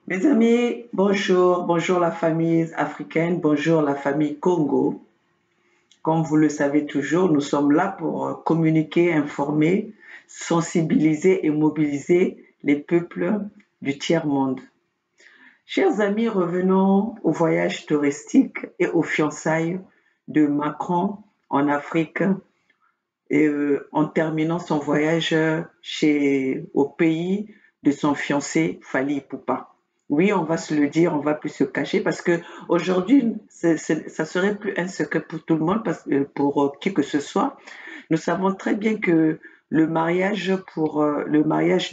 Mes amis, bonjour, bonjour la famille africaine, bonjour la famille Congo. Comme vous le savez toujours, nous sommes là pour communiquer, informer, sensibiliser et mobiliser les peuples du tiers-monde. Chers amis, revenons au voyage touristique et aux fiançailles de Macron en Afrique en terminant son voyage au pays de son fiancé Fali Poupa. Oui, on va se le dire, on va plus se cacher parce que aujourd'hui, ça serait plus un secret pour tout le monde, pour qui que ce soit. Nous savons très bien que le mariage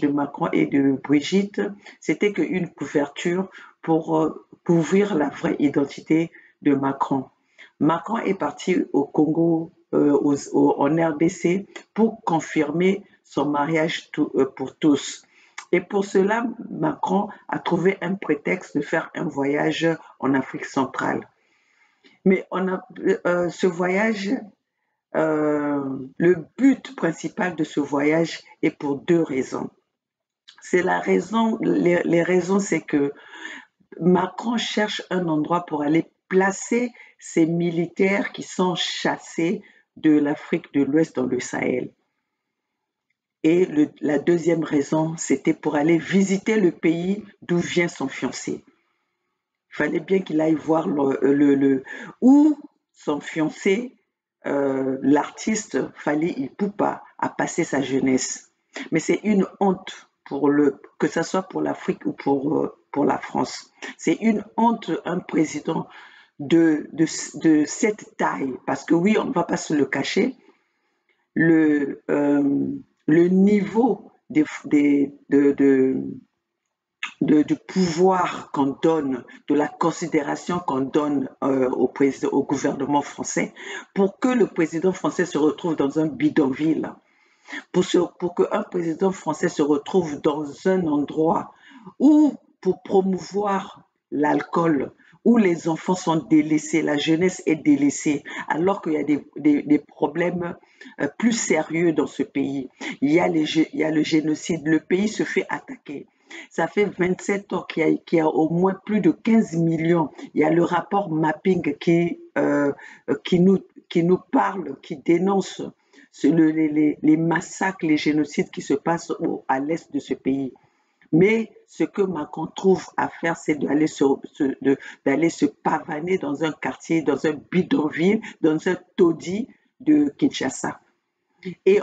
de Macron et de Brigitte, c'était qu'une couverture pour couvrir la vraie identité de Macron. Macron est parti au Congo, en RDC, pour confirmer son mariage pour tous. Et pour cela, Macron a trouvé un prétexte de faire un voyage en Afrique centrale. Mais ce voyage, le but principal de ce voyage est pour deux raisons. C'est la raison, les raisons, c'est que Macron cherche un endroit pour aller placer ses militaires qui sont chassés de l'Afrique de l'Ouest dans le Sahel. Et la deuxième raison, c'était pour aller visiter le pays d'où vient son fiancé. Il fallait bien qu'il aille voir où son fiancé, l'artiste Fali Ipupa, a passé sa jeunesse. Mais c'est une honte que ce soit pour l'Afrique ou pour la France. C'est une honte, un président de cette taille, parce que oui, on ne va pas se le cacher, le, euh, le niveau du pouvoir qu'on donne, de la considération qu'on donne au gouvernement français, pour que le président français se retrouve dans un bidonville, pour qu'un président français se retrouve dans un endroit où, pour promouvoir l'alcool, où les enfants sont délaissés, la jeunesse est délaissée, alors qu'il y a des problèmes plus sérieux dans ce pays. Il y a le génocide, le pays se fait attaquer. Ça fait 27 ans qu'il y a au moins plus de 15 millions. Il y a le rapport Mapping qui nous parle, qui dénonce les massacres, les génocides qui se passent à l'est de ce pays. Mais ce que Macron trouve à faire, c'est d'aller se pavaner dans un quartier, dans un bidonville, dans un taudis de Kinshasa.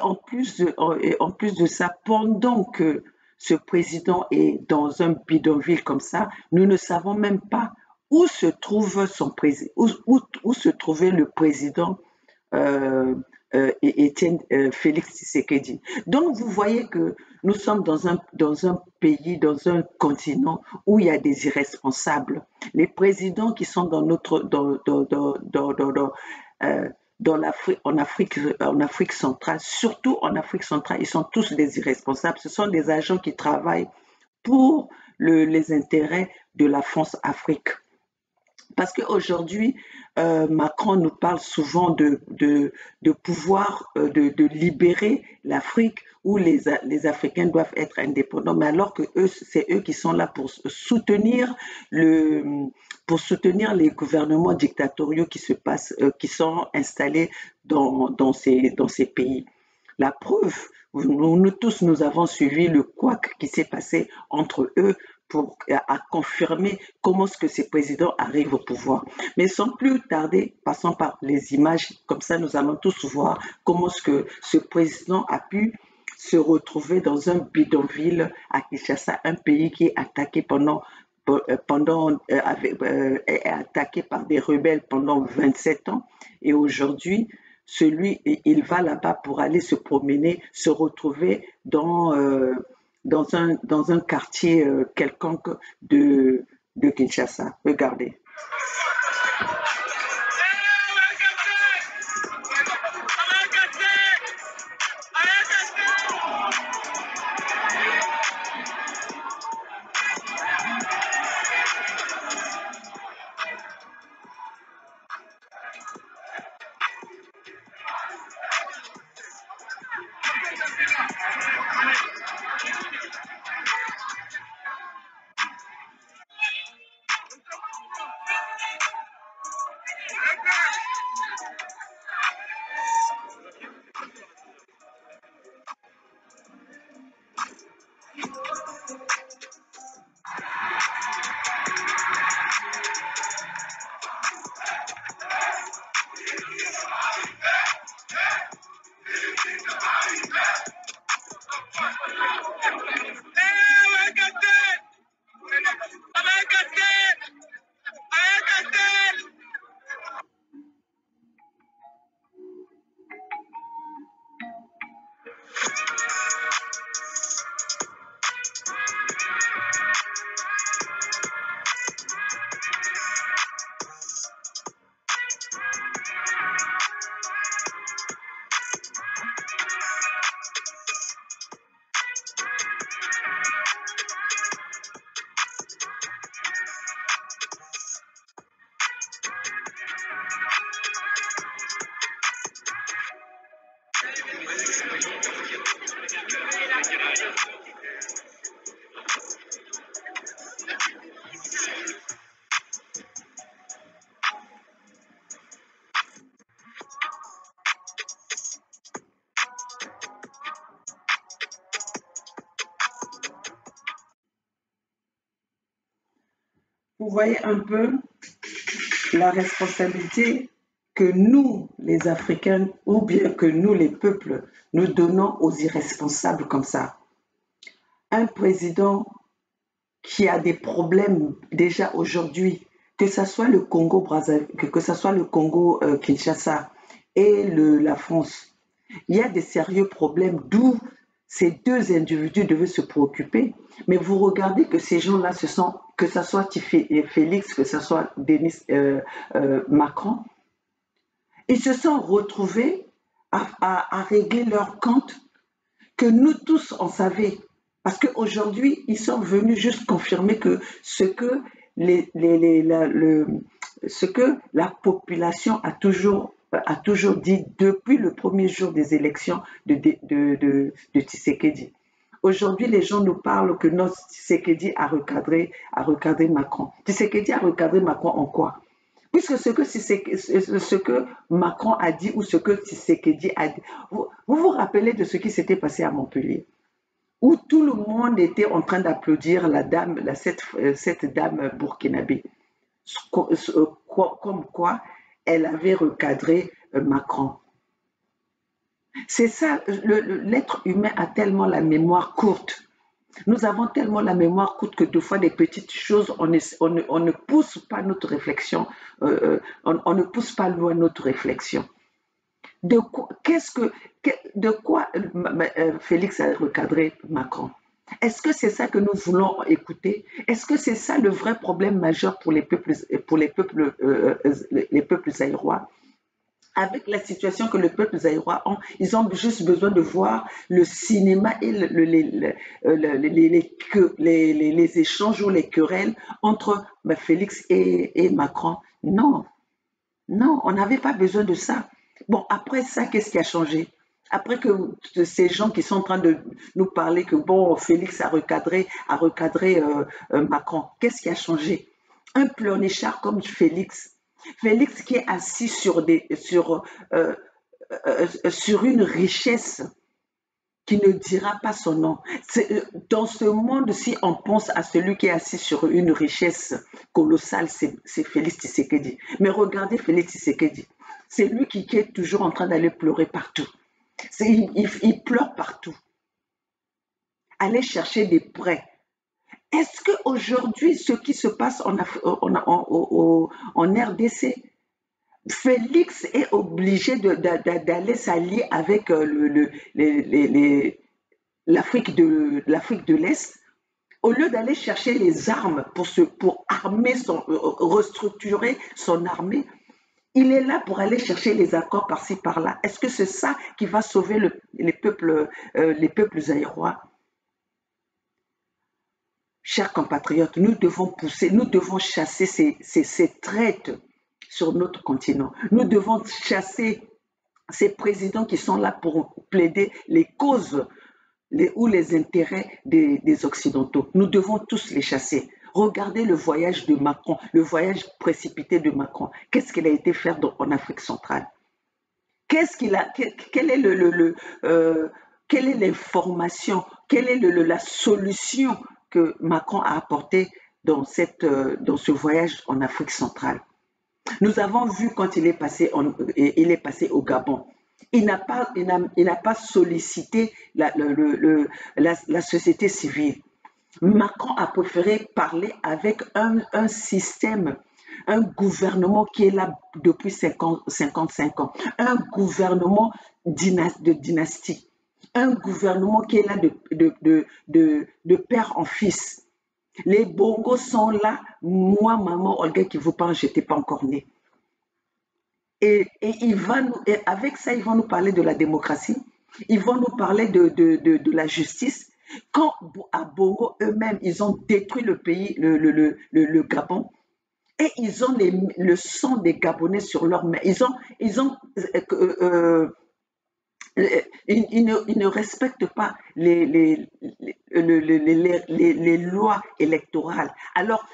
En plus de ça, pendant que ce président est dans un bidonville comme ça, nous ne savons même pas où se trouve où se trouvait le président Étienne Félix Tshisekedi. Donc vous voyez que nous sommes dans un pays, dans un continent où il y a des irresponsables. Les présidents qui sont euh, en Afrique centrale, surtout en Afrique centrale, ils sont tous des irresponsables. Ce sont des agents qui travaillent pour les intérêts de la France-Afrique. Parce qu'aujourd'hui, Macron nous parle souvent de pouvoir, de libérer l'Afrique où les Africains doivent être indépendants, mais alors que c'est eux qui sont là le, pour soutenir les gouvernements dictatoriaux qui se passent, qui sont installés dans ces pays. La preuve, nous tous, nous avons suivi le couac qui s'est passé entre eux à confirmer comment est-ce que ces présidents arrivent au pouvoir. Mais sans plus tarder, passons par les images, comme ça nous allons tous voir comment est-ce que ce président a pu se retrouver dans un bidonville à Kinshasa, un pays qui est attaqué est attaqué par des rebelles pendant 27 ans. Et aujourd'hui, il va là-bas pour aller se promener, se retrouver dans un quartier quelconque de Kinshasa. Regardez. Vous voyez un peu la responsabilité que nous, les Africains, ou bien que nous, les peuples, nous donnons aux irresponsables comme ça. Un président qui a des problèmes déjà aujourd'hui, que ce soit le Congo Brazzaville, que ce soit le Congo Kinshasa et la France, il y a des sérieux problèmes d'où ces deux individus devaient se préoccuper. Mais vous regardez que ces gens-là, que ce soit Félix, que ce soit Denis Macron, ils se sont retrouvés à régler leur compte que nous tous, on savait. Parce qu'aujourd'hui, ils sont venus juste confirmer que ce que, ce que la population a toujours dit depuis le premier jour des élections de Tshisekedi. Aujourd'hui, les gens nous parlent que notre Tshisekedi a recadré Macron. Tshisekedi a recadré Macron en quoi? Puisque ce que Macron a dit ou ce que Tshisekedi a dit, vous vous rappelez de ce qui s'était passé à Montpellier, où tout le monde était en train d'applaudir cette dame burkinabé, comme quoi elle avait recadré Macron. C'est ça, l'être humain a tellement la mémoire courte. Nous avons tellement la mémoire courte que deux fois des petites choses, on ne pousse pas notre réflexion, on ne pousse pas loin notre réflexion. De quoi Félix a recadré Macron? Est-ce que c'est ça que nous voulons écouter? Est-ce que c'est ça le vrai problème majeur pour les peuples zaïrois? Avec la situation que le peuple zaïrois ont, ils ont juste besoin de voir le cinéma et les échanges ou les querelles entre Félix et Macron. Non, non, on n'avait pas besoin de ça. Bon, après ça, qu'est-ce qui a changé? Après que ces gens qui sont en train de nous parler que bon, Félix a recadré Macron, qu'est-ce qui a changé? Un pleurnichard comme Félix qui est assis sur une richesse qui ne dira pas son nom. Dans ce monde, si on pense à celui qui est assis sur une richesse colossale, c'est Félix Tshisekedi. Mais regardez Félix Tshisekedi. C'est lui qui est toujours en train d'aller pleurer partout. Il pleure partout. Aller chercher des prêts. Est-ce qu'aujourd'hui, ce qui se passe en RDC, Félix est obligé d'aller s'allier avec l'Afrique de l'Est au lieu d'aller chercher les armes pour armer restructurer son armée. Il est là pour aller chercher les accords par-ci par-là. Est-ce que c'est ça qui va sauver les peuples zaïrois? Chers compatriotes, nous devons chasser ces traites sur notre continent. Nous devons chasser ces présidents qui sont là pour plaider les causes ou les intérêts des Occidentaux. Nous devons tous les chasser. Regardez le voyage de Macron, le voyage précipité de Macron. Qu'est-ce qu'il a été faire en Afrique centrale? Quel est quelle est l'information, quelle est la solution que Macron a apportée dans ce voyage en Afrique centrale. Nous avons vu quand il est passé au Gabon. Il n'a pas sollicité la société civile. Macron a préféré parler avec un système, un gouvernement qui est là depuis 55 ans, un gouvernement de dynastie, un gouvernement qui est là de père en fils. Les Bongos sont là. Moi, maman Olga qui vous parle, je n'étais pas encore née. Et avec ça, ils vont nous parler de la démocratie. Ils vont nous parler de la justice. Quand à Bongo eux-mêmes, ils ont détruit le pays, le Gabon, et ils ont le sang des Gabonais sur leurs mains. Ils ne respectent pas les lois électorales. Alors,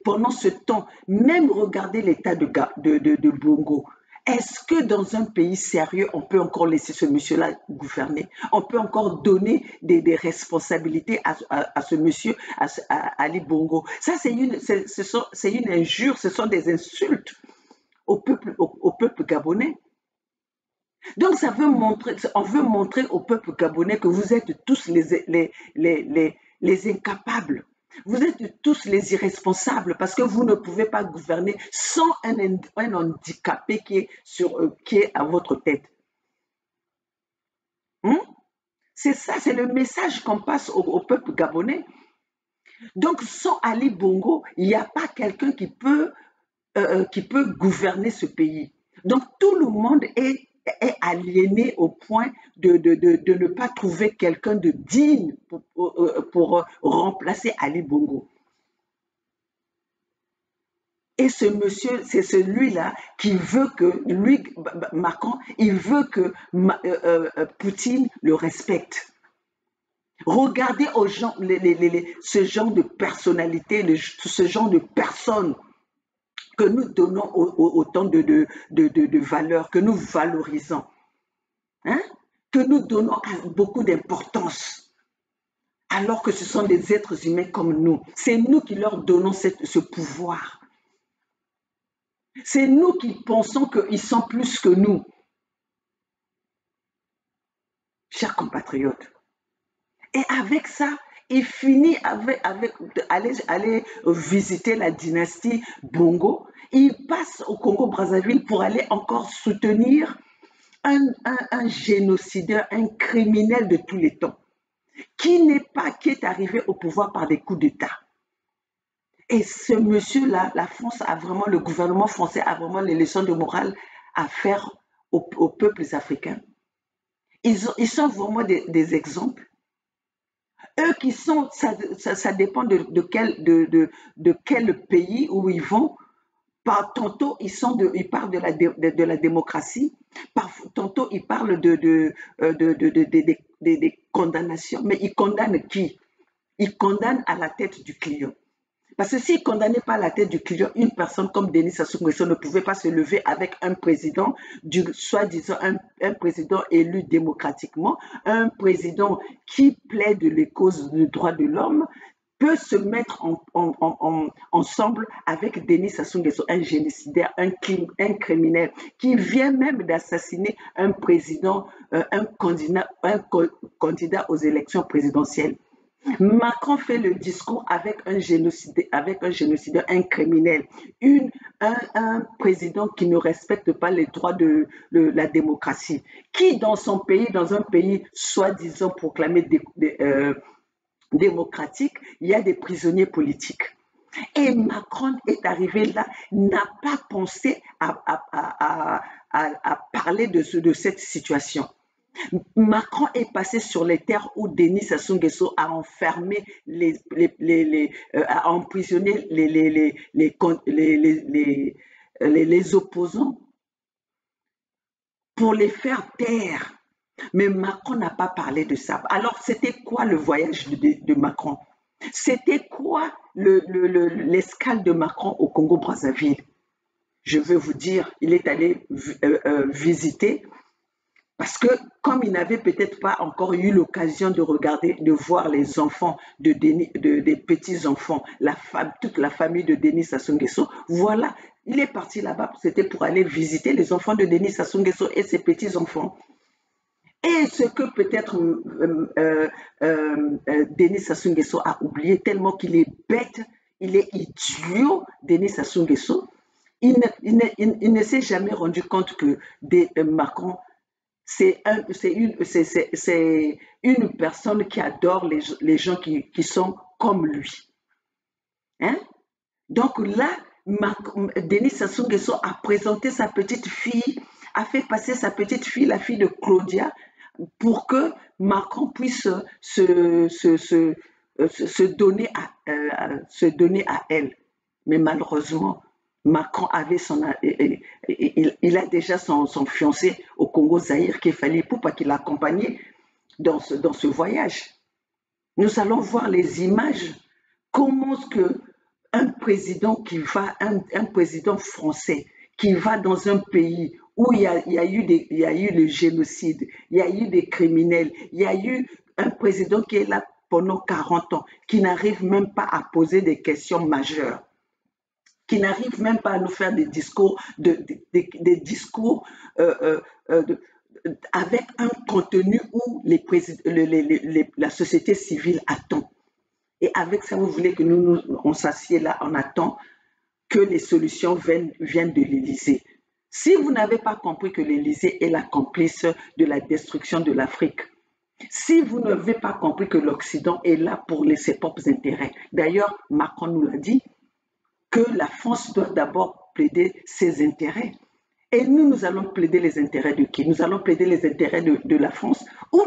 pendant ce temps, même regarder l'état de Bongo. Est-ce que dans un pays sérieux, on peut encore laisser ce monsieur-là gouverner? On peut encore donner des responsabilités à ce monsieur, à Ali Bongo? Ça, c'est une injure, ce sont des insultes au peuple gabonais. Donc, on veut montrer au peuple gabonais que vous êtes tous les incapables. Vous êtes tous les irresponsables parce que vous ne pouvez pas gouverner sans un handicapé qui est à votre tête. C'est ça, c'est le message qu'on passe au peuple gabonais. Donc, sans Ali Bongo, il n'y a pas quelqu'un qui peut gouverner ce pays. Donc, tout le monde est aliéné au point de ne pas trouver quelqu'un de digne pour remplacer Ali Bongo. Et ce monsieur, c'est celui-là qui veut que, Macron, il veut que Poutine le respecte. Regardez aux gens, ce genre de personnalité, ce genre de personnes que nous donnons autant de valeur, que nous valorisons, que nous donnons beaucoup d'importance, alors que ce sont des êtres humains comme nous. C'est nous qui leur donnons ce pouvoir. C'est nous qui pensons qu'ils sont plus que nous. Chers compatriotes. Et avec ça, il finit avec aller visiter la dynastie Bongo. Il passe au Congo-Brazzaville pour aller encore soutenir un génocideur, un criminel de tous les temps, qui est arrivé au pouvoir par des coups d'État. Et ce monsieur-là, le gouvernement français a vraiment les leçons de morale à faire aux peuples africains. Ils sont vraiment des exemples. Eux qui sont, ça dépend de quel pays où ils vont. Tantôt, ils parlent de la démocratie, tantôt, ils parlent des condamnations. Mais ils condamnent qui? Ils condamnent à la tête du client. Parce que s'ils ne condamnaient pas à la tête du client, une personne comme Denis Sassou Nguesso ne pouvait pas se lever avec un président, soi-disant un président élu démocratiquement, un président qui plaide les causes des droits de l'homme, peut se mettre ensemble avec Denis Sassou Nguesso, un génocidaire, un criminel, qui vient même d'assassiner un président, un candidat aux élections présidentielles. Macron fait le discours avec un génocideur, un criminel, un président qui ne respecte pas les droits de la démocratie, qui dans un pays soi-disant proclamé démocratique, il y a des prisonniers politiques. Et Macron est arrivé là, n'a pas pensé à parler de cette situation. Macron est passé sur les terres où Denis Sassou Nguesso a enfermé, a emprisonné les opposants pour les faire taire. Mais Macron n'a pas parlé de ça. Alors, c'était quoi le voyage de Macron? C'était quoi l'escale de Macron au Congo-Brazzaville? Je veux vous dire, il est allé visiter Parce que comme il n'avait peut-être pas encore eu l'occasion de regarder, de voir les enfants des petits-enfants, toute la famille de Denis Sassou Nguesso, voilà, il est parti là-bas, c'était pour aller visiter les enfants de Denis Sassou Nguesso et ses petits-enfants. Et ce que peut-être Denis Sassou Nguesso a oublié, tellement qu'il est bête, il est idiot, Denis Sassou Nguesso, il ne s'est jamais rendu compte que Macron, c'est une personne qui adore les gens qui sont comme lui. Hein? Donc là, Denis Sassou Nguesso a présenté sa petite fille, a fait passer sa petite fille, la fille de Claudia, pour que Macron puisse se donner à elle. Mais malheureusement, Macron avait il a déjà son fiancé au Congo Zaïre qu'il fallait pour pas qu'il l'accompagne dans ce voyage. Nous allons voir les images. Comment est-ce que un président français qui va dans un pays où il y a eu le génocide, il y a eu des criminels, il y a eu un président qui est là pendant 40 ans, qui n'arrive même pas à poser des questions majeures, qui n'arrive même pas à nous faire des discours, des discours avec un contenu où la société civile attend. Et avec ça, vous voulez que on s'assied là, on attend que les solutions viennent de l'Élysée. Si vous n'avez pas compris que l'Élysée est la complice de la destruction de l'Afrique, si vous n'avez pas compris que l'Occident est là pour ses propres intérêts, d'ailleurs, Macron nous l'a dit, que la France doit d'abord plaider ses intérêt. Et nous allons plaider les intérêts de qui? Nous allons plaider les intérêts de la France ou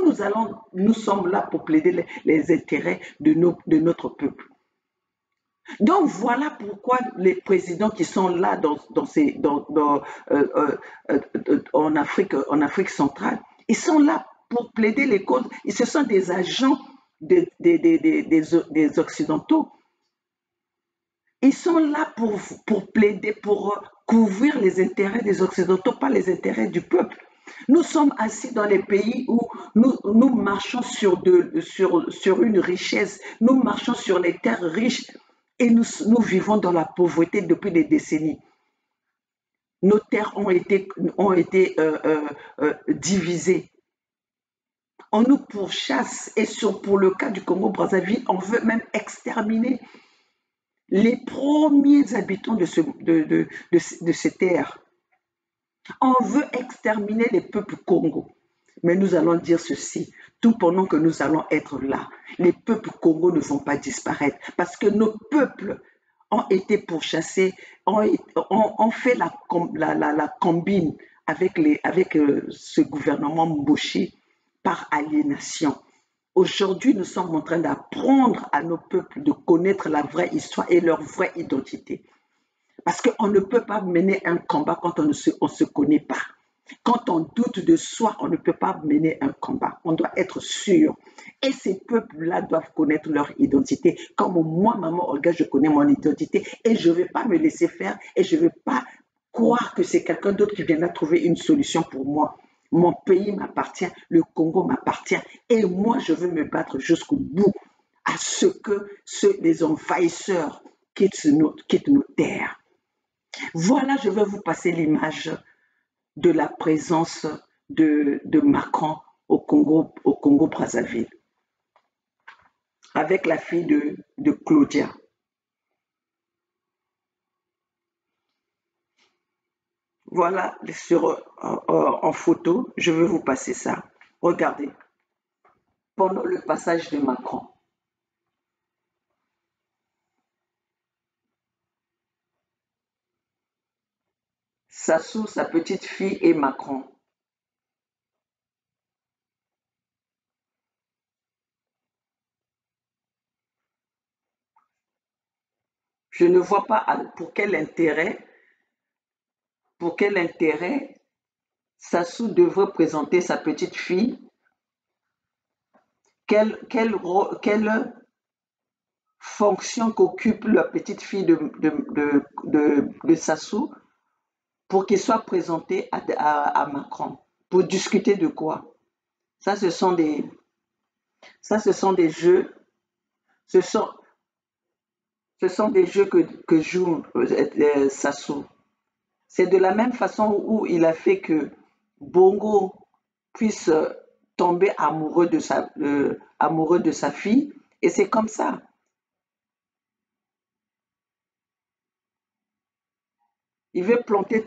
nous sommes là pour plaider les intérêts de notre peuple. Donc voilà pourquoi les présidents qui sont là en Afrique centrale, ils sont là pour plaider les causes. Ce sont des agents des Occidentaux. Ils sont là pour plaider, pour couvrir les intérêts des Occidentaux, pas les intérêts du peuple. Nous sommes assis dans les pays où nous marchons sur une richesse, nous marchons sur les terres riches et nous vivons dans la pauvreté depuis des décennies. Nos terres ont été divisées. On nous pourchasse et pour le cas du Congo-Brazzaville, on veut même exterminer les premiers habitants de ces terres. On veut exterminer les peuples Congo. Mais nous allons dire ceci, tout pendant que nous allons être là, les peuples Congo ne vont pas disparaître parce que nos peuples ont été pourchassés, ont fait la combine avec ce gouvernement Mboshi par aliénation. Aujourd'hui, nous sommes en train d'apprendre à nos peuples de connaître la vraie histoire et leur vraie identité. Parce qu'on ne peut pas mener un combat quand on ne se connaît pas. Quand on doute de soi, on ne peut pas mener un combat. On doit être sûr. Et ces peuples-là doivent connaître leur identité. Comme moi, maman Olga, je connais mon identité et je ne vais pas me laisser faire et je ne vais pas croire que c'est quelqu'un d'autre qui viendra trouver une solution pour moi. Mon pays m'appartient, le Congo m'appartient et moi, je veux me battre jusqu'au bout à ce que les envahisseurs quittent nos terres. Voilà, je vais vous passer l'image de la présence de Macron au Congo-Brazzaville avec la fille de Claudia. Voilà, en photo, je vais vous passer ça. Regardez, pendant le passage de Macron. Sassou, sa petite fille et Macron. Je ne vois pas pour quel intérêt Sassou devrait présenter sa petite fille. Quelle fonction qu'occupe la petite fille de Sassou pour qu'il soit présenté à Macron. Pour discuter de quoi? Ça, ce sont des, ça, ce sont, ce sont des jeux que joue Sassou. C'est de la même façon où il a fait que Bongo puisse tomber amoureux de sa fille. Et c'est comme ça. Il veut planter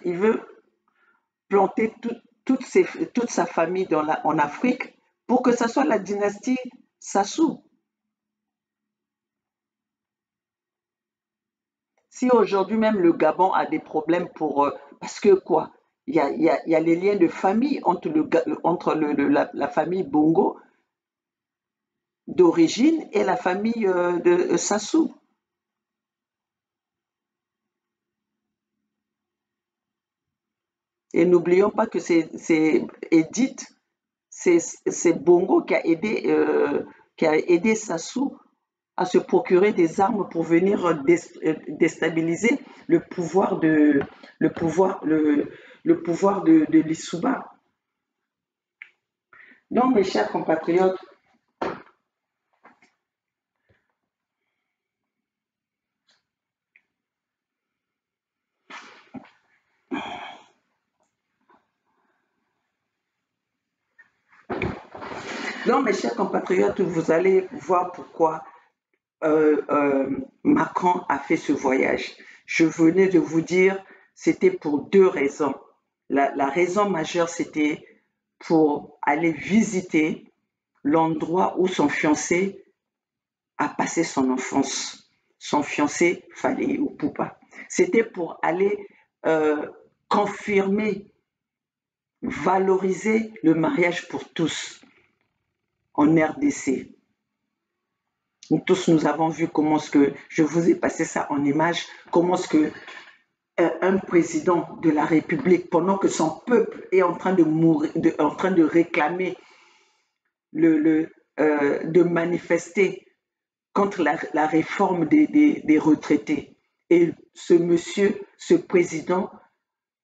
il veut planter toute sa famille en Afrique pour que ça soit la dynastie Sassou. Si aujourd'hui même le Gabon a des problèmes parce que quoi? Il y a les liens de famille entre, la famille Bongo d'origine et la famille de Sassou. Et n'oublions pas que c'est Edith, c'est Bongo qui a aidé Sassou à se procurer des armes pour venir déstabiliser le pouvoir, le pouvoir de l'Issouba. Donc, mes chers compatriotes, vous allez voir pourquoi Macron a fait ce voyage. Je venais de vous dire, c'était pour deux raisons. La raison majeure, c'était pour aller visiter l'endroit où son fiancé a passé son enfance. Son fiancé, Fally Ipupa. C'était pour aller confirmer, valoriser le mariage pour tous en RDC. Nous tous, nous avons vu comment ce que, je vous ai passé ça en image, comment ce que un président de la République, pendant que son peuple est en train de mourir, en train de réclamer, de manifester contre la réforme des retraités. Et ce monsieur, ce président,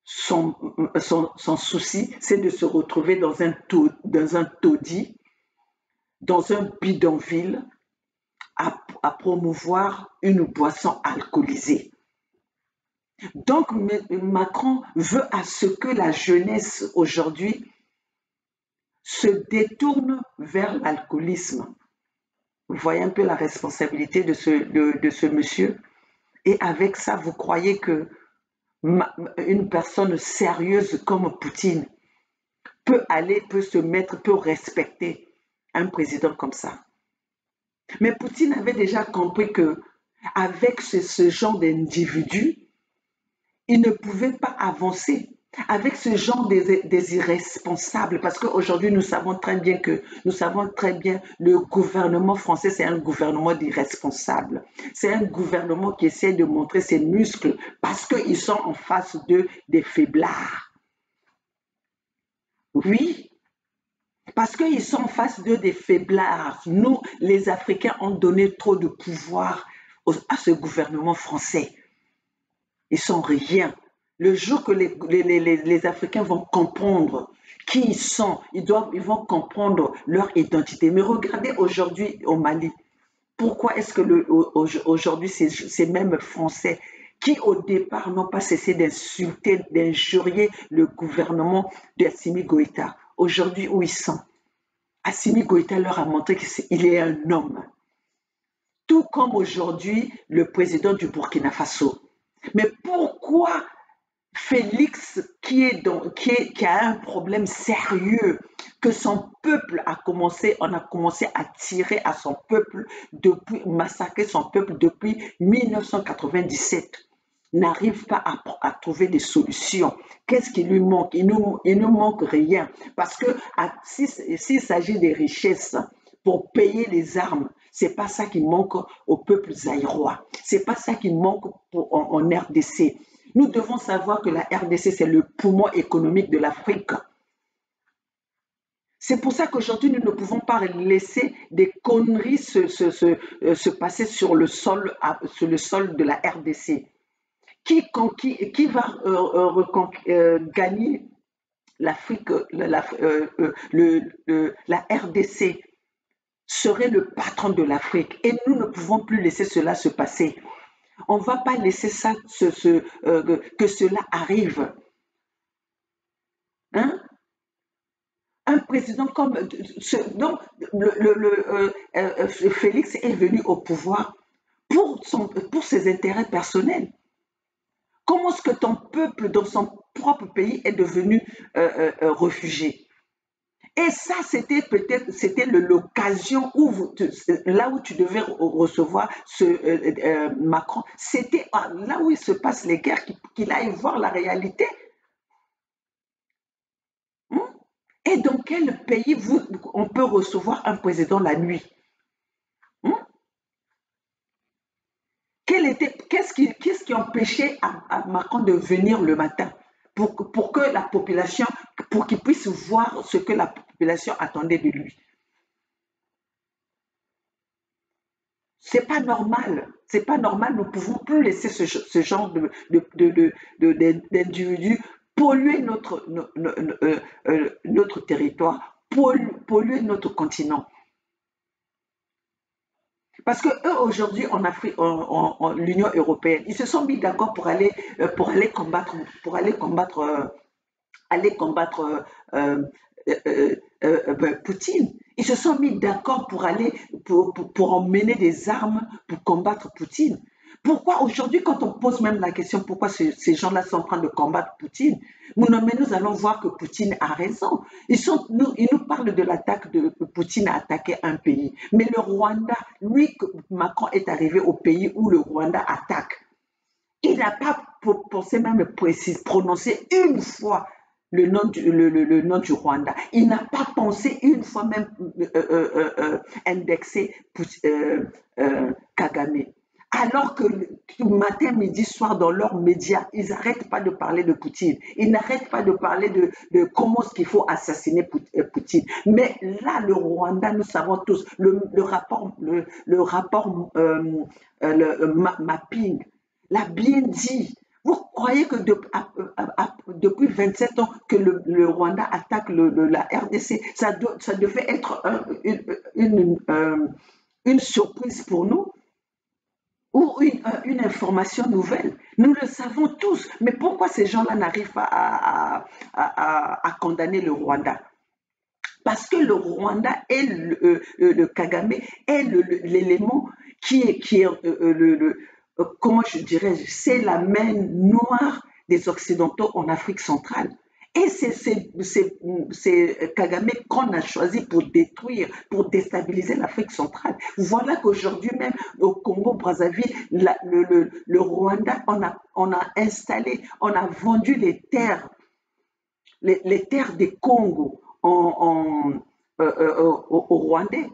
son souci, c'est de se retrouver dans un taudis, dans un bidonville, à promouvoir une boisson alcoolisée. Donc, Macron veut à ce que la jeunesse aujourd'hui se détourne vers l'alcoolisme. Vous voyez un peu la responsabilité de ce monsieur. Et avec ça, vous croyez que une personne sérieuse comme Poutine peut respecter un président comme ça. Mais Poutine avait déjà compris que avec ce genre d'individus, il ne pouvait pas avancer avec ce genre des irresponsables, parce qu'aujourd'hui nous savons très bien le gouvernement français, c'est un gouvernement d'irresponsables. C'est un gouvernement qui essaie de montrer ses muscles parce qu'ils sont en face des faiblards. Oui, parce qu'ils sont en face des faiblards. Nous, les Africains, ont donné trop de pouvoir à ce gouvernement français. Ils sont rien. Le jour que les Africains vont comprendre qui ils sont, ils vont comprendre leur identité. Mais regardez aujourd'hui au Mali, pourquoi est-ce que aujourd'hui ces mêmes Français qui au départ n'ont pas cessé d'insulter, d'injurier le gouvernement d'Assimi Goïta, aujourd'hui où ils sont, Assimi Goïta leur a montré qu'il est un homme. Tout comme aujourd'hui le président du Burkina Faso. Mais pourquoi Félix, qui a un problème sérieux, que son peuple on a commencé à tirer à son peuple, massacrer son peuple depuis 1997, n'arrive pas à trouver des solutions? Qu'est-ce qui lui manque? Il ne manque rien. Parce que s'il s'agit des richesses pour payer les armes, c'est pas ça qui manque au peuple zaïrois. C'est pas ça qui manque en RDC. Nous devons savoir que la RDC, c'est le poumon économique de l'Afrique. C'est pour ça qu'aujourd'hui, nous ne pouvons pas laisser des conneries se passer sur le sol de la RDC. Qui va gagner l'Afrique, la RDC serait le patron de l'Afrique et nous ne pouvons plus laisser cela se passer. On ne va pas laisser ça, que cela arrive. Hein? Un président comme donc Félix est venu au pouvoir pour ses intérêts personnels. Comment est-ce que ton peuple dans son propre pays est devenu réfugié? Et ça, c'était l'occasion là où tu devais recevoir Macron. C'était là où il se passe les guerres qu'il aille voir la réalité. Hein? Et dans quel pays on peut recevoir un président la nuit? Hein? Qu'est-ce qui empêchait à Macron de venir le matin pour que la population, pour qu'il puisse voir ce que la population attendait de lui? C'est pas normal. C'est pas normal. Nous ne pouvons plus laisser ce genre d'individus polluer notre territoire, polluer notre continent. Parce que eux aujourd'hui en Afrique, l'Union européenne, ils se sont mis d'accord aller combattre Poutine. Ils se sont mis d'accord pour emmener des armes pour combattre Poutine. Pourquoi aujourd'hui, quand on pose même la question pourquoi ces gens-là sont en train de combattre Poutine, nous allons voir que Poutine a raison. Ils nous parlent de l'attaque de Poutine a attaqué un pays. Mais le Rwanda, lui, Macron est arrivé au pays où le Rwanda attaque. Il n'a pas pensé même prononcer une fois le nom du Rwanda. Il n'a pas pensé une fois même indexer Kagame. Alors que matin, midi, soir, dans leurs médias, ils n'arrêtent pas de parler de Poutine. Ils n'arrêtent pas de parler de comment est-ce qu'il faut assassiner Poutine. Mais là, le Rwanda, nous savons tous, le rapport mapping l'a bien dit. Vous croyez que depuis 27 ans que le Rwanda attaque la RDC, ça devait être une surprise pour nous ou une information nouvelle? Nous le savons tous. Mais pourquoi ces gens-là n'arrivent pas à condamner le Rwanda? Parce que le Rwanda et le Kagame est l'élément qui est comment je dirais, c'est la main noire des Occidentaux en Afrique centrale. Et c'est Kagame qu'on a choisi pour détruire, pour déstabiliser l'Afrique centrale. Voilà qu'aujourd'hui même, au Congo-Brazzaville, le Rwanda, on a installé, on a vendu les terres des Congo aux Rwandais.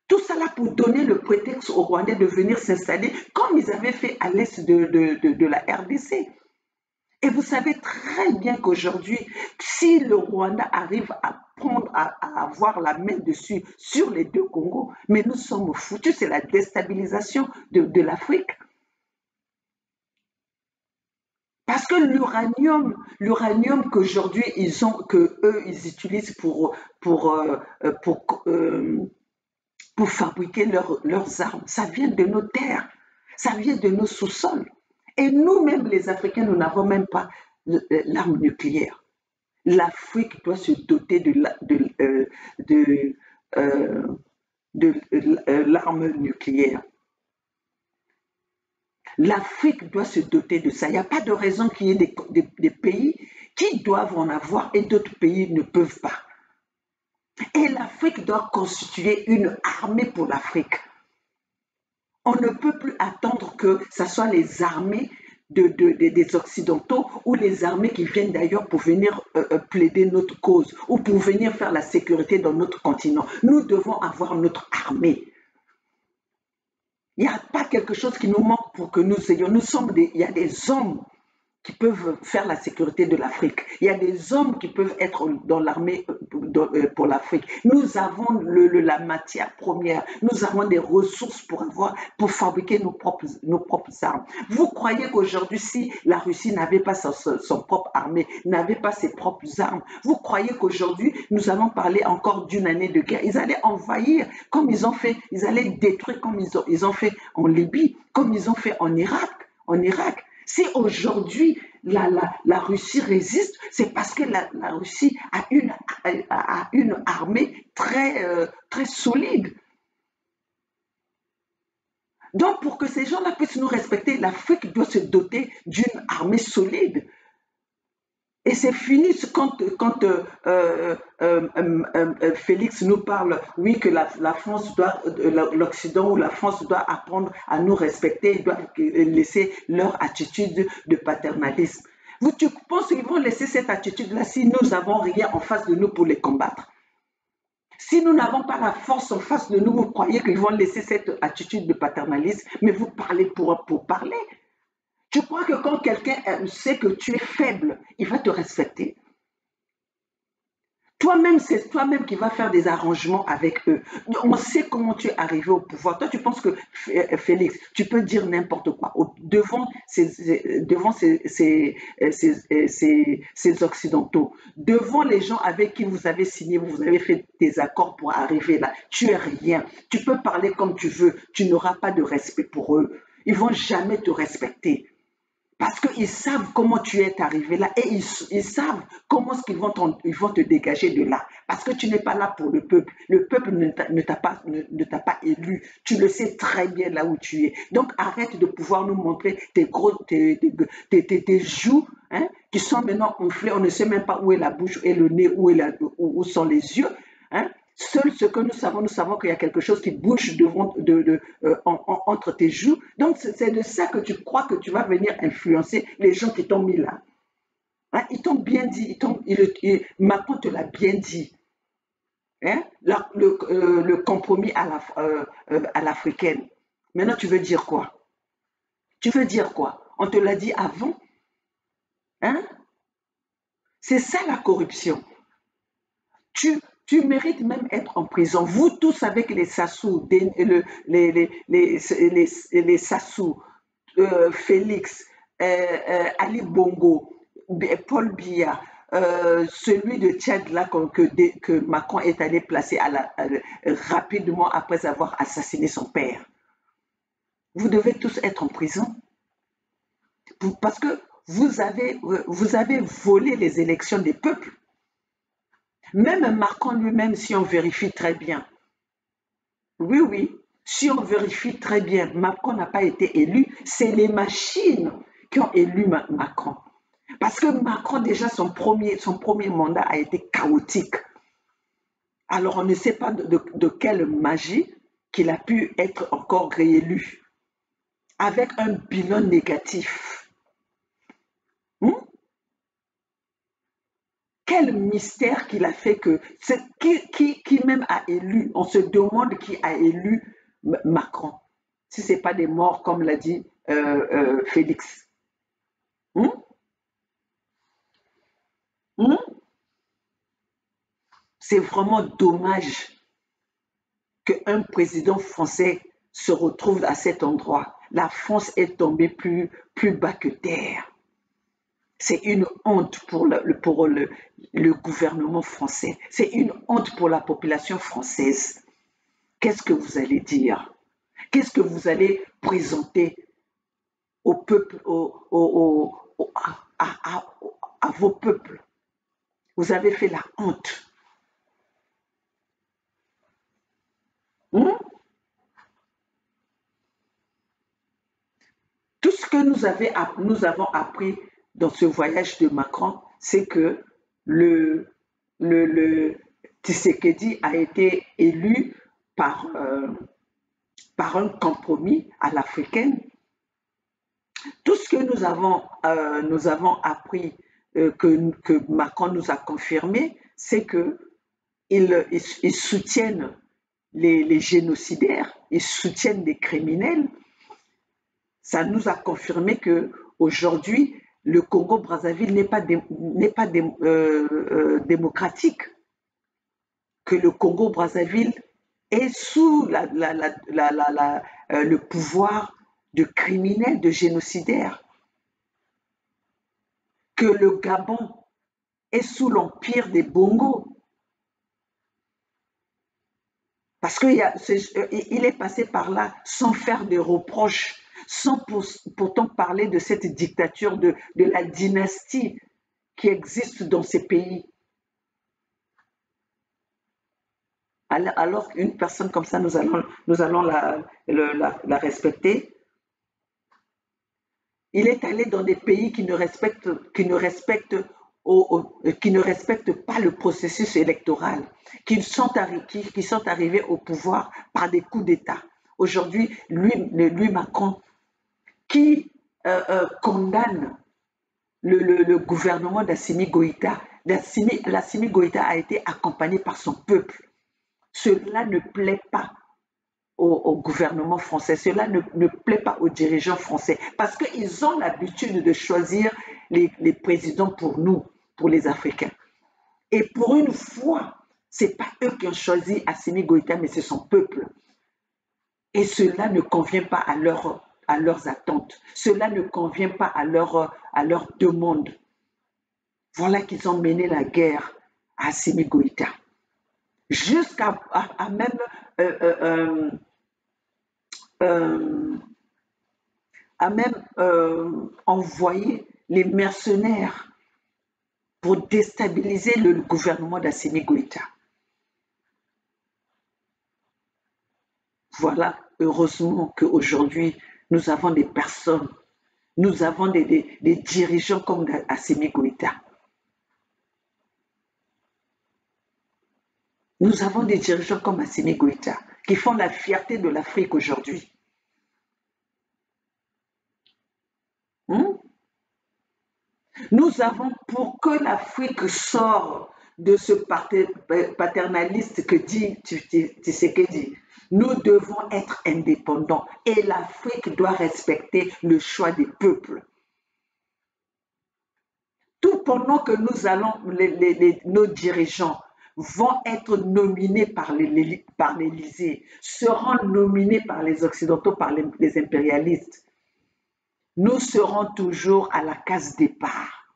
Tout cela pour donner le prétexte aux Rwandais de venir s'installer comme ils avaient fait à l'est de la RDC. Et vous savez très bien qu'aujourd'hui, si le Rwanda arrive à avoir la main dessus sur les deux Congos, mais nous sommes foutus, c'est la déstabilisation de l'Afrique. Parce que l'uranium qu'aujourd'hui ils utilisent pour fabriquer leurs armes, ça vient de nos terres, ça vient de nos sous-sols. Et nous-mêmes, les Africains, nous n'avons même pas l'arme nucléaire. L'Afrique doit se doter de l'arme nucléaire. L'Afrique doit se doter de ça. Il n'y a pas de raison qu'il y ait des pays qui doivent en avoir et d'autres pays ne peuvent pas. Et l'Afrique doit constituer une armée pour l'Afrique. On ne peut plus attendre que ce soit les armées des Occidentaux ou les armées qui viennent d'ailleurs pour venir plaider notre cause ou pour venir faire la sécurité dans notre continent. Nous devons avoir notre armée. Il n'y a pas quelque chose qui nous manque pour que nous ayons. Il y a des hommes qui peuvent faire la sécurité de l'Afrique. Il y a des hommes qui peuvent être dans l'armée pour l'Afrique. Nous avons la matière première, nous avons des ressources pour fabriquer nos propres armes. Vous croyez qu'aujourd'hui, si la Russie n'avait pas son propre armée, n'avait pas ses propres armes, vous croyez qu'aujourd'hui, nous allons parler encore d'une année de guerre? Ils allaient envahir comme ils ont fait, ils allaient détruire comme ils ont fait en Libye, comme ils ont fait en Irak. Si aujourd'hui la Russie résiste, c'est parce que la Russie a une armée très solide. Donc, pour que ces gens-là puissent nous respecter, l'Afrique doit se doter d'une armée solide. Et c'est fini quand Félix nous parle, oui, que la France doit, l'Occident ou la France doit apprendre à nous respecter, doit laisser leur attitude de paternalisme. Tu penses qu'ils vont laisser cette attitude-là si nous n'avons rien en face de nous pour les combattre? Si nous n'avons pas la force en face de nous, vous croyez qu'ils vont laisser cette attitude de paternalisme, mais vous parlez pour parler? Tu crois que quand quelqu'un sait que tu es faible, il va te respecter? Toi-même, c'est toi-même qui vas faire des arrangements avec eux. On sait comment tu es arrivé au pouvoir. Toi, tu penses que, Félix, tu peux dire n'importe quoi devant ces Occidentaux, devant les gens avec qui vous avez signé, vous avez fait des accords pour arriver là. Tu es rien. Tu peux parler comme tu veux. Tu n'auras pas de respect pour eux. Ils ne vont jamais te respecter. Parce qu'ils savent comment tu es arrivé là et ils savent comment ils vont te dégager de là. Parce que tu n'es pas là pour le peuple. Le peuple ne t'a pas élu. Tu le sais très bien là où tu es. Donc arrête de pouvoir nous montrer tes joues, hein, qui sont maintenant enflées. On ne sait même pas où est la bouche et le nez, où sont les yeux. Hein. Seul ce que nous savons qu'il y a quelque chose qui bouge entre tes joues. Donc, c'est de ça que tu crois que tu vas venir influencer les gens qui t'ont mis là. Hein? Ils t'ont bien dit, Macron te l'a bien dit. Hein? Le compromis à l'africaine. Maintenant, tu veux dire quoi? Tu veux dire quoi? On te l'a dit avant. Hein? C'est ça la corruption. Tu mérites même être en prison. Vous tous avec les Sassou, les Sassou, Félix, Ali Bongo, Paul Biya, celui de Tchad là que Macron est allé placer rapidement après avoir assassiné son père. Vous devez tous être en prison parce que vous avez volé les élections des peuples. Même Macron lui-même, si on vérifie très bien, oui, si on vérifie très bien, Macron n'a pas été élu, c'est les machines qui ont élu Macron. Parce que Macron, déjà, son premier mandat a été chaotique. Alors, on ne sait pas de quelle magie qu'il a pu être encore réélu, avec un bilan négatif. Quel mystère qu'il a fait que qui même a élu, on se demande qui a élu Macron, si ce n'est pas des morts comme l'a dit Félix. C'est vraiment dommage qu'un président français se retrouve à cet endroit. La France est tombée plus bas que terre. C'est une honte pour le gouvernement français. C'est une honte pour la population française. Qu'est-ce que vous allez dire? Qu'est-ce que vous allez présenter au peuple, à vos peuples? Vous avez fait la honte. Tout ce que nous avons appris dans ce voyage de Macron, c'est que le Tshisekedi a été élu par un compromis à l'africaine. Tout ce que nous avons appris, que Macron nous a confirmé, c'est qu'ils soutiennent les génocidaires, ils soutiennent les criminels. Ça nous a confirmé qu'aujourd'hui, le Congo-Brazzaville n'est pas, démocratique, que le Congo-Brazzaville est sous le pouvoir de criminels, de génocidaires, que le Gabon est sous l'empire des Bongo. Parce qu'il est passé par là sans faire de reproches, sans pourtant parler de cette dictature, de la dynastie qui existe dans ces pays. Alors qu'une personne comme ça, nous allons la respecter. Il est allé dans des pays qui ne respectent pas le processus électoral, qui sont arrivés au pouvoir par des coups d'État. Aujourd'hui, lui Macron, qui condamne le gouvernement d'Assimi Goïta. L'Assimi Goïta a été accompagné par son peuple. Cela ne plaît pas au gouvernement français, cela ne plaît pas aux dirigeants français, parce qu'ils ont l'habitude de choisir les présidents pour nous, pour les Africains. Et pour une fois, ce n'est pas eux qui ont choisi Assimi Goïta, mais c'est son peuple. Et cela ne convient pas à leurs attentes, cela ne convient pas à leurs demandes. Voilà qu'ils ont mené la guerre à Assimi Goïta. Jusqu'à même envoyer les mercenaires pour déstabiliser le gouvernement d'Assimi Goïta. Voilà, heureusement qu'aujourd'hui, nous avons des personnes, nous avons des dirigeants comme Assimi Goïta. Nous avons des dirigeants comme Assimi Goïta qui font la fierté de l'Afrique aujourd'hui. Nous avons, pour que l'Afrique sorte de ce paternaliste que dit Tshisekedi, nous devons être indépendants et l'Afrique doit respecter le choix des peuples. Tout pendant que nous allons, nos dirigeants vont être nominés par l'Élysée, seront nominés par les Occidentaux, par les impérialistes, nous serons toujours à la case départ.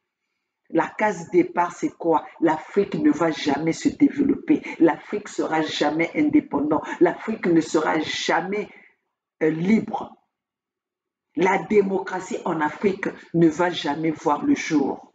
La case départ, c'est quoi? L'Afrique ne va jamais se développer. L'Afrique ne sera jamais indépendante. L'Afrique ne sera jamais libre. La démocratie en Afrique ne va jamais voir le jour.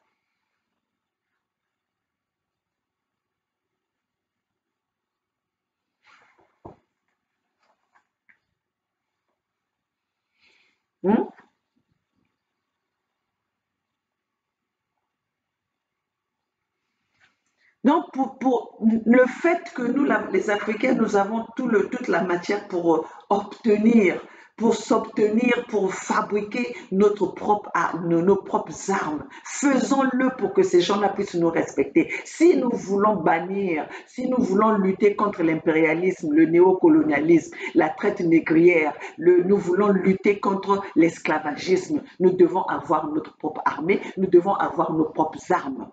Donc, pour le fait que nous, les Africains, nous avons toute la matière pour obtenir, pour s'obtenir, pour fabriquer nos propres armes. Faisons-le pour que ces gens-là puissent nous respecter. Si nous voulons bannir, si nous voulons lutter contre l'impérialisme, le néocolonialisme, la traite négrière, nous voulons lutter contre l'esclavagisme, nous devons avoir notre propre armée, nous devons avoir nos propres armes.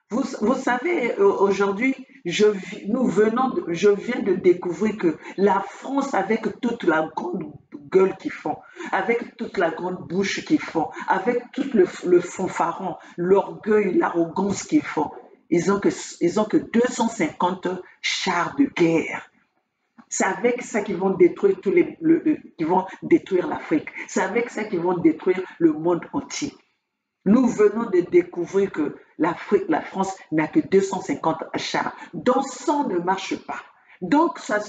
Vous savez, aujourd'hui, je viens de découvrir que la France, avec toute la grande gueule qu'ils font, avec toute la grande bouche qu'ils font, avec tout le fanfaron, l'orgueil, l'arrogance qu'ils font, ils ont que 250 chars de guerre. C'est avec ça qu'ils vont détruire qu'ils vont détruire l'Afrique. C'est avec ça qu'ils vont détruire le monde entier. Nous venons de découvrir que la France n'a que 250 chars, dont 100 ne marchent pas. Donc, ça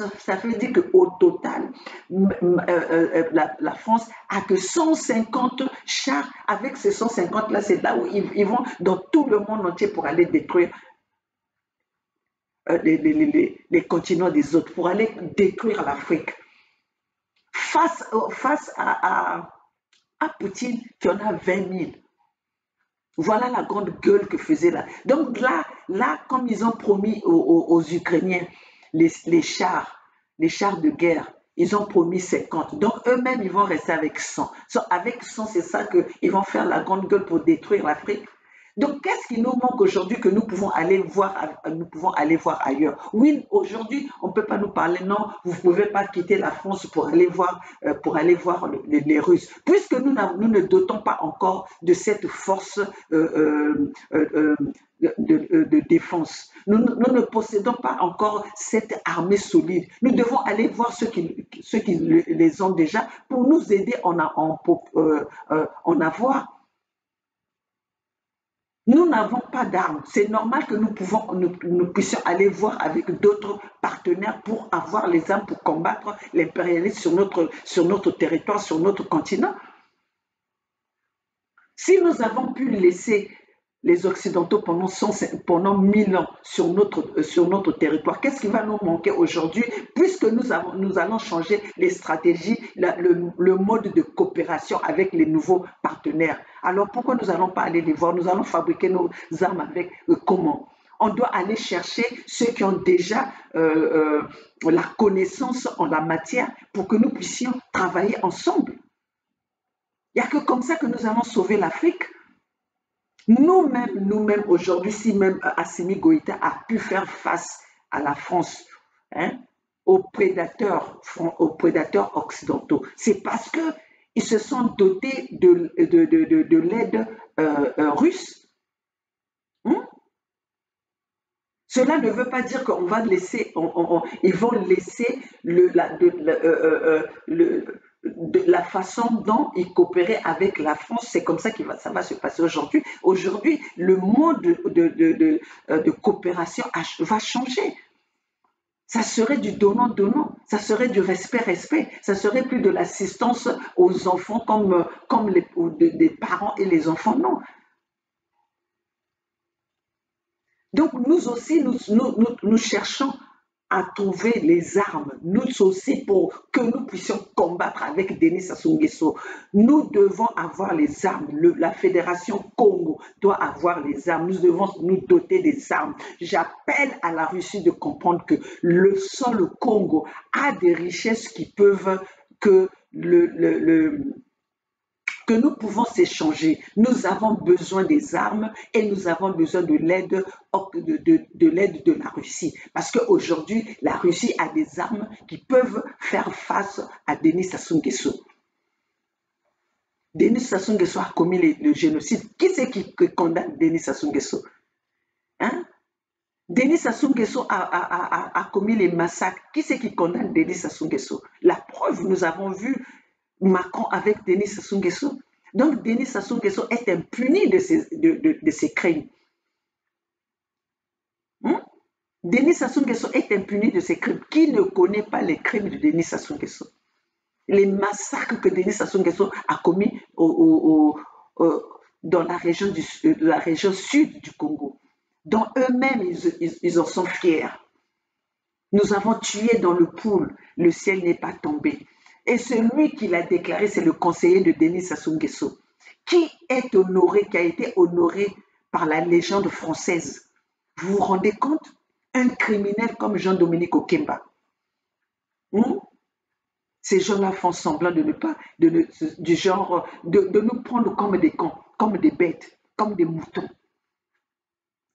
veut dire qu'au total, la France a que 150 chars. Avec ces 150-là, c'est là où ils vont dans tout le monde entier pour aller détruire les continents des autres, pour aller détruire l'Afrique. Face à Poutine, qui en a 20 000. Voilà la grande gueule que faisait là. Donc là, comme ils ont promis aux Ukrainiens les chars de guerre, Ils ont promis 50. Donc, eux-mêmes, ils vont rester avec 100. Avec 100, c'est ça qu'ils vont faire la grande gueule pour détruire l'Afrique. Donc, qu'est-ce qui nous manque aujourd'hui que nous pouvons aller voir ailleurs? Oui, aujourd'hui, on ne peut pas nous parler, non, vous ne pouvez pas quitter la France pour aller voir les Russes, puisque nous ne dotons pas encore de cette force de défense. Nous ne possédons pas encore cette armée solide. Nous devons aller voir ceux qui les ont déjà pour nous aider en avoir. Nous n'avons pas d'armes. C'est normal que nous puissions aller voir avec d'autres partenaires pour avoir les armes pour combattre l'impérialisme sur notre territoire, sur notre continent. Si nous avons pu laisser les Occidentaux pendant 1000 ans sur notre territoire, qu'est-ce qui va nous manquer aujourd'hui puisque nous allons changer les stratégies, le mode de coopération avec les nouveaux partenaires? Alors pourquoi nous n'allons pas aller les voir? Nous allons fabriquer nos armes avec comment? On doit aller chercher ceux qui ont déjà la connaissance en la matière pour que nous puissions travailler ensemble. Il n'y a que comme ça que nous allons sauver l'Afrique. Nous-mêmes aujourd'hui, si même Assimi Goïta a pu faire face à la France, hein, aux prédateurs occidentaux, c'est parce qu'ils se sont dotés de l'aide russe. Cela ne veut pas dire qu'on va laisser, ils vont laisser la façon dont ils coopéraient avec la France. C'est comme ça ça va se passer aujourd'hui. Aujourd'hui, le mode de coopération va changer. Ça serait du donnant-donnant, ça serait du respect-respect, ça serait plus de l'assistance aux enfants comme des parents et les enfants, non. Donc nous aussi, nous cherchons à trouver les armes, nous aussi pour que nous puissions combattre avec Denis Sassou Nguesso. Nous devons avoir les armes, la Fédération Congo doit avoir les armes, nous devons nous doter des armes. J'appelle à la Russie de comprendre que le sol Congo a des richesses qui peuvent que nous pouvons s'échanger. Nous avons besoin des armes et nous avons besoin de l'aide de la Russie. Parce qu'aujourd'hui, la Russie a des armes qui peuvent faire face à Denis Sassou Nguesso. Denis Sassou Nguesso a commis le génocide. Qui c'est qui condamne Denis Sassou Nguesso? Hein? Denis Sassou Nguesso a commis les massacres. Qui c'est qui condamne Denis Sassou Nguesso? La preuve, nous avons vu Macron avec Denis Sassou Nguesso. Donc Denis Sassou Nguesso est impuni de ses crimes. Denis Sassou Nguesso est impuni de ses crimes. Qui ne connaît pas les crimes de Denis Sassou Nguesso? Les massacres que Denis Sassou Nguesso a commis dans la région sud du Congo, dont eux-mêmes ils en sont fiers. Nous avons tué dans le Poul, le ciel n'est pas tombé. Et celui qui l'a déclaré, c'est le conseiller de Denis Sassou Nguesso, qui a été honoré par la légende française. Vous vous rendez compte? Un criminel comme Jean-Dominique Okemba. Ces gens-là font semblant de ne pas, du genre, de nous prendre comme des cons, comme des bêtes, comme des moutons.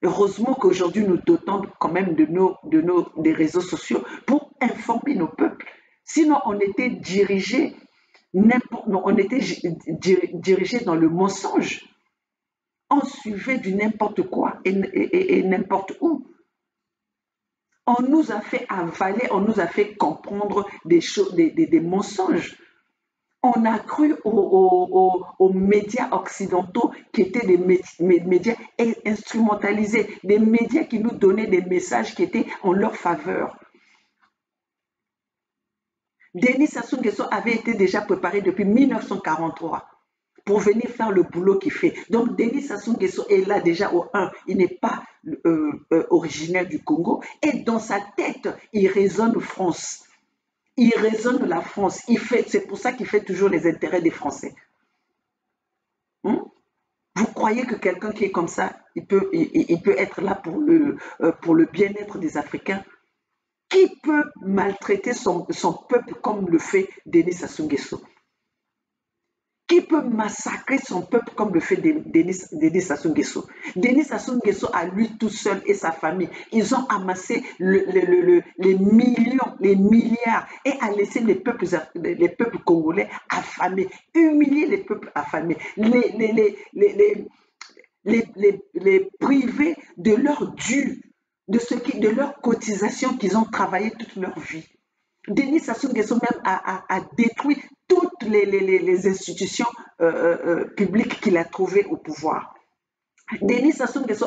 Heureusement qu'aujourd'hui, nous dotons quand même des réseaux sociaux pour informer nos peuples. Sinon, on était dirigé dans le mensonge. On suivait du n'importe quoi et n'importe où. On nous a fait avaler, on nous a fait comprendre des choses, des mensonges. On a cru aux médias occidentaux qui étaient des médias instrumentalisés, des médias qui nous donnaient des messages qui étaient en leur faveur. Denis Sassou Nguesso avait été déjà préparé depuis 1943 pour venir faire le boulot qu'il fait. Donc Denis Sassou Nguesso est là déjà au 1, il n'est pas originaire du Congo et dans sa tête, il raisonne France. Il raisonne la France. C'est pour ça qu'il fait toujours les intérêts des Français. Vous croyez que quelqu'un qui est comme ça, il peut être là pour le bien-être des Africains? Qui peut maltraiter son peuple comme le fait Denis Sassou Nguesso? Qui peut massacrer son peuple comme le fait Denis Sassou Nguesso? Denis Sassou Nguesso, à lui tout seul et sa famille, ils ont amassé les millions, les milliards et a laissé les peuples congolais affamés, humilier les peuples affamés, les priver de leur dû, de leurs cotisations qu'ils ont travaillé toute leur vie. Denis Sassou Nguesso même a détruit toutes les institutions publiques qu'il a trouvées au pouvoir. Denis Sassou Nguesso,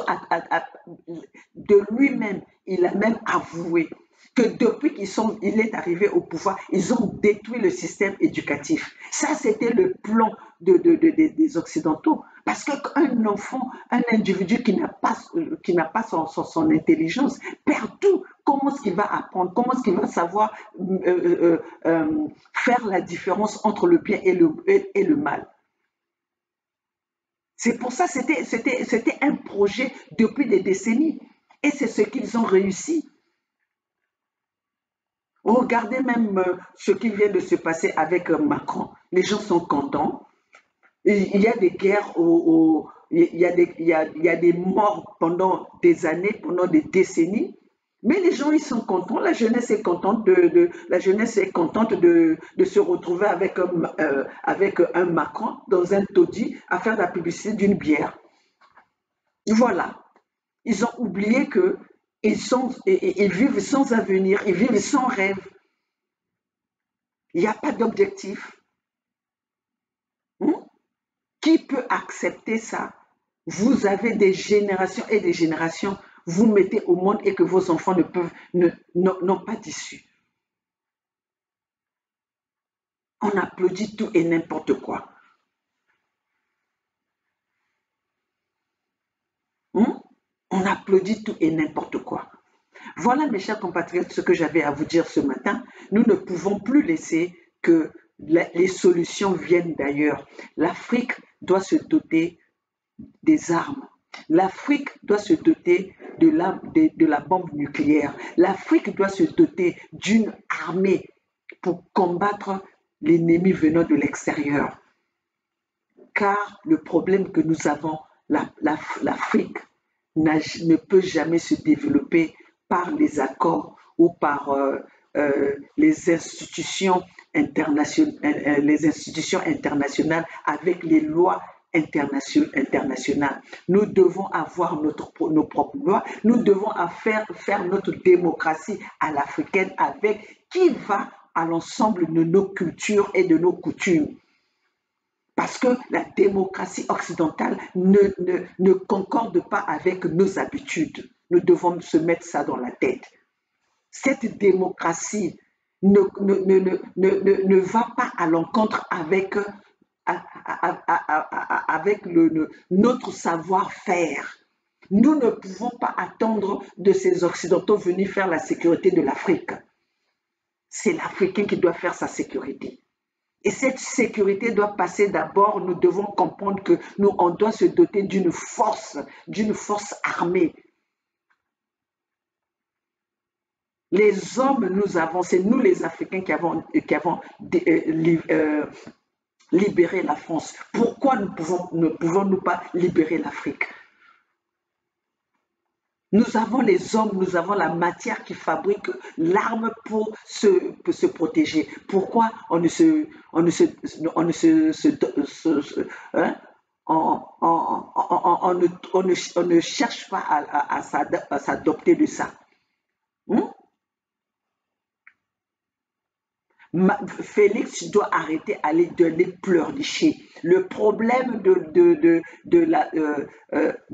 de lui-même, il a même avoué que depuis qu'il est arrivé au pouvoir, ils ont détruit le système éducatif. Ça, c'était le plan des Occidentaux. Parce qu'un enfant, un individu qui n'a pas son intelligence, perd tout. Comment est-ce qu'il va apprendre? Comment est-ce qu'il va savoir faire la différence entre le bien et le mal? C'est pour ça que c'était un projet depuis des décennies. Et c'est ce qu'ils ont réussi. Regardez même ce qui vient de se passer avec Macron. Les gens sont contents. Il y a des guerres, il y a des morts pendant des années, pendant des décennies. Mais les gens, ils sont contents. La jeunesse est contente de se retrouver avec un Macron dans un taudis à faire la publicité d'une bière. Voilà. Ils ont oublié que ils vivent sans avenir, ils vivent sans rêve. Il n'y a pas d'objectif. Qui peut accepter ça? Vous avez des générations et des générations, vous mettez au monde et que vos enfants n'ont pas d'issue. On applaudit tout et n'importe quoi. On applaudit tout et n'importe quoi. Voilà, mes chers compatriotes, ce que j'avais à vous dire ce matin. Nous ne pouvons plus laisser que les solutions viennent d'ailleurs. L'Afrique doit se doter des armes. L'Afrique doit se doter de la bombe nucléaire. L'Afrique doit se doter d'une armée pour combattre l'ennemi venant de l'extérieur. Car le problème que nous avons, l'Afrique ne peut jamais se développer par les accords ou par les institutions internationales avec les lois internationales. Nous devons avoir nos propres lois, nous devons faire notre démocratie à l'africaine qui va à l'ensemble de nos cultures et de nos coutumes. Parce que la démocratie occidentale ne concorde pas avec nos habitudes. Nous devons se mettre ça dans la tête. Cette démocratie ne va pas à l'encontre avec notre savoir-faire. Nous ne pouvons pas attendre de ces Occidentaux venir faire la sécurité de l'Afrique. C'est l'Africain qui doit faire sa sécurité. Et cette sécurité doit passer d'abord, nous devons comprendre que on doit se doter d'une force armée. Les hommes, c'est nous les Africains qui avons libéré la France. Pourquoi ne pouvons-nous pas libérer l'Afrique? Nous avons les hommes, nous avons la matière qui fabrique l'arme pour se protéger. Pourquoi on ne cherche pas à s'adopter de ça? Félix doit arrêter d'aller pleurnicher. Le problème de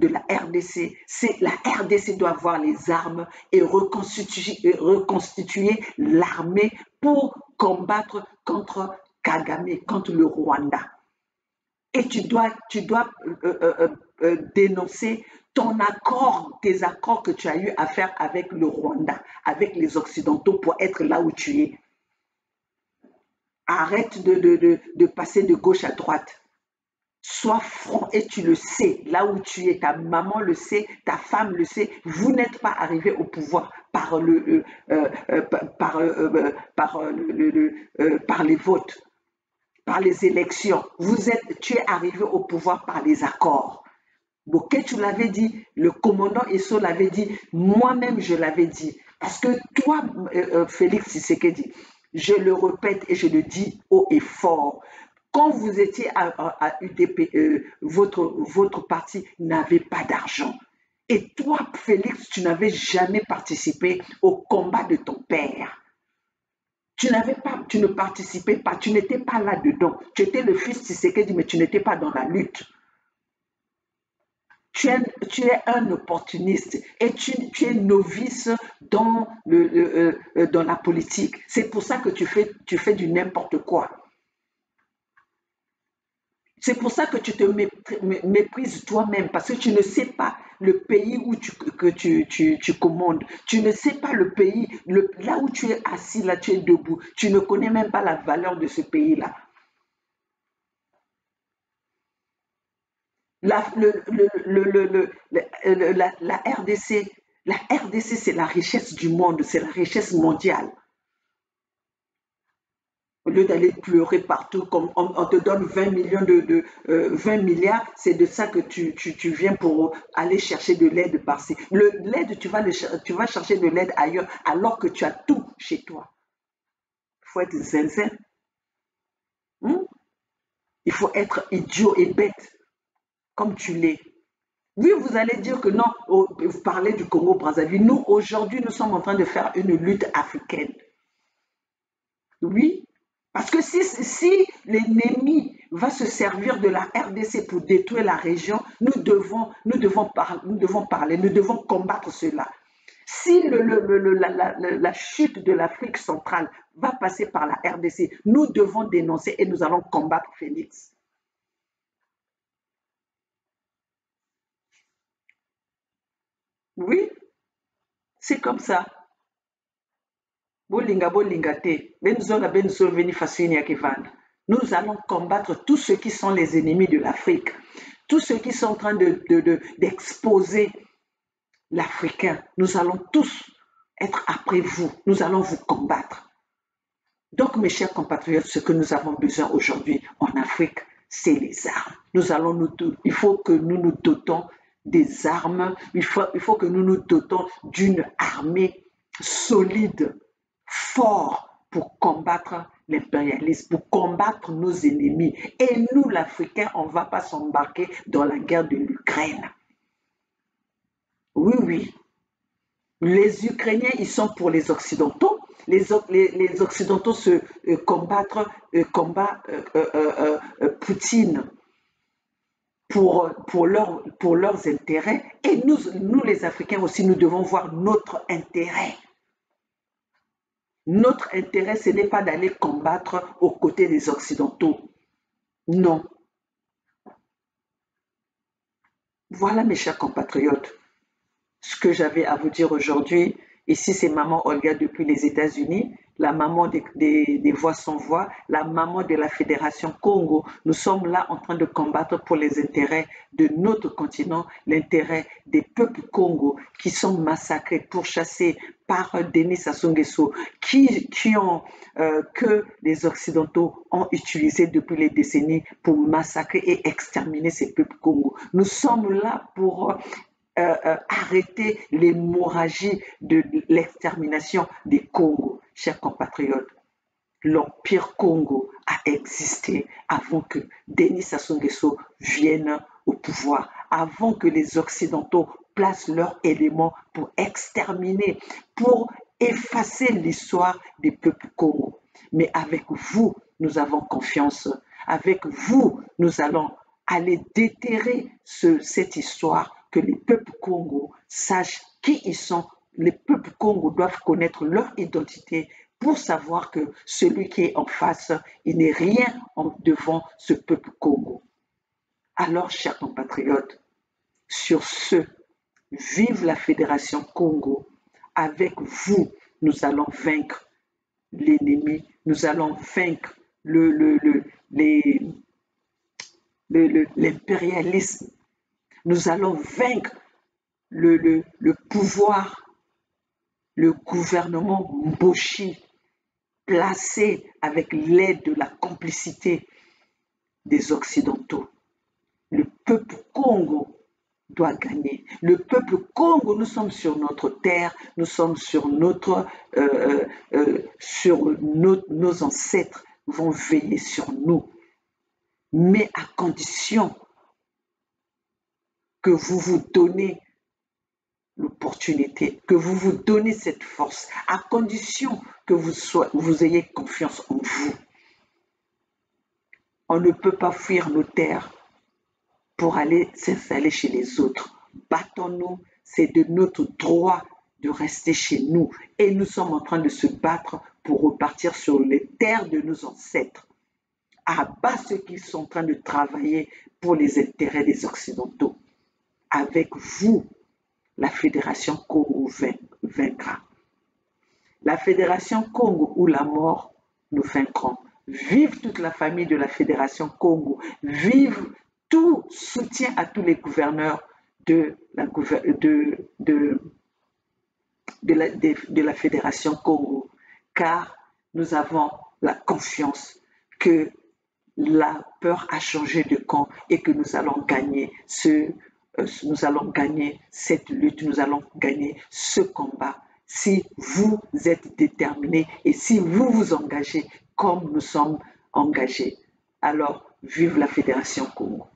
la RDC, c'est la RDC doit avoir les armes et reconstituer l'armée pour combattre contre Kagame, contre le Rwanda. Et tu dois dénoncer tes accords que tu as eu à faire avec le Rwanda, avec les Occidentaux pour être là où tu es. Arrête de passer de gauche à droite. Sois franc et tu le sais, là où tu es, ta maman le sait, ta femme le sait, vous n'êtes pas arrivé au pouvoir par par les votes, par les élections. Tu es arrivé au pouvoir par les accords. Bokeh, tu l'avais dit, le commandant Esso l'avait dit, moi-même je l'avais dit. Parce que toi, Félix Tshisekedi, je le répète et je le dis haut et fort, quand vous étiez à UDP, votre parti n'avait pas d'argent. Et toi, Félix, tu n'avais jamais participé au combat de ton père. Tu ne participais pas, tu n'étais pas là-dedans. Tu étais le fils Tshisekedi, mais tu n'étais pas dans la lutte. Tu es un opportuniste et tu es novice dans la politique. C'est pour ça que tu fais du n'importe quoi. C'est pour ça que tu te méprises toi-même, parce que tu ne sais pas le pays que tu commandes. Tu ne sais pas le pays, là où tu es assis, là tu es debout. Tu ne connais même pas la valeur de ce pays-là. La RDC, la RDC, c'est la richesse du monde, c'est la richesse mondiale. Au lieu d'aller pleurer partout, comme on te donne 20 millions 20 milliards, c'est de ça que tu viens pour aller chercher de l'aide par-ci. L'aide, tu vas chercher de l'aide ailleurs, alors que tu as tout chez toi. Il faut être zinzin. Hein? Il faut être idiot et bête, comme tu l'es. Oui, vous allez dire que non, vous parlez du Congo-Brazzaville. Nous, aujourd'hui, nous sommes en train de faire une lutte africaine. Oui, parce que si l'ennemi va se servir de la RDC pour détruire la région, nous devons parler, nous devons combattre cela. Si la chute de l'Afrique centrale va passer par la RDC, nous devons dénoncer et nous allons combattre Félix. Oui, c'est comme ça. Nous allons combattre tous ceux qui sont les ennemis de l'Afrique, tous ceux qui sont en train d'exposer l'Africain. Nous allons tous être après vous. Nous allons vous combattre. Donc, mes chers compatriotes, ce que nous avons besoin aujourd'hui en Afrique, c'est les armes. Il faut que nous nous dotons des armes. Il faut que nous nous dotons d'une armée solide, forte, pour combattre l'impérialisme, pour combattre nos ennemis. Et nous, l'Africain, on ne va pas s'embarquer dans la guerre de l'Ukraine. Oui, oui. Les Ukrainiens, ils sont pour les Occidentaux. Les Occidentaux combattent Poutine pour leurs intérêts. Et nous, les Africains aussi, nous devons voir notre intérêt. Notre intérêt, ce n'est pas d'aller combattre aux côtés des Occidentaux. Non. Voilà, mes chers compatriotes, ce que j'avais à vous dire aujourd'hui. Ici, c'est maman Olga depuis les États-Unis, la maman des Voix sans voix, la maman de la Fédération Congo. Nous sommes là en train de combattre pour les intérêts de notre continent, l'intérêt des peuples Congo qui sont massacrés, pourchassés par Denis Sassou Nguesso, que les Occidentaux ont utilisé depuis les décennies pour massacrer et exterminer ces peuples Congo. Nous sommes là pour arrêter l'hémorragie de l'extermination des Congos. Chers compatriotes, l'Empire Congo a existé avant que Denis Sassou Nguesso vienne au pouvoir, avant que les Occidentaux placent leurs éléments pour exterminer, pour effacer l'histoire des peuples Congo. Mais avec vous, nous avons confiance. Avec vous, nous allons aller déterrer cette histoire, que les peuples Congo sachent qui ils sont. Les peuples Congo doivent connaître leur identité pour savoir que celui qui est en face, il n'est rien devant ce peuple Congo. Alors, chers compatriotes, sur ce, vive la Fédération Congo. Avec vous, nous allons vaincre l'ennemi, nous allons vaincre l'impérialisme. Nous allons vaincre le pouvoir, le gouvernement Mboshi, placé avec l'aide de la complicité des Occidentaux. Le peuple Congo doit gagner. Le peuple Congo, nous sommes sur notre terre, nous sommes sur nos ancêtres vont veiller sur nous, mais à condition que vous vous donnez l'opportunité, que vous vous donnez cette force, à condition que vous ayez confiance en vous. On ne peut pas fuir nos terres pour aller s'installer chez les autres. Battons-nous, c'est de notre droit de rester chez nous. Et nous sommes en train de se battre pour repartir sur les terres de nos ancêtres. À bas ceux qui sont en train de travailler pour les intérêts des Occidentaux. Avec vous, la Fédération Congo vaincra. La Fédération Congo ou la mort, nous vaincrons. Vive toute la famille de la Fédération Congo. Vive tout soutien à tous les gouverneurs de la Fédération Congo, car nous avons la confiance que la peur a changé de camp et que nous allons gagner cette lutte, nous allons gagner ce combat. Si vous êtes déterminés et si vous vous engagez comme nous sommes engagés, alors vive la Fédération Congo.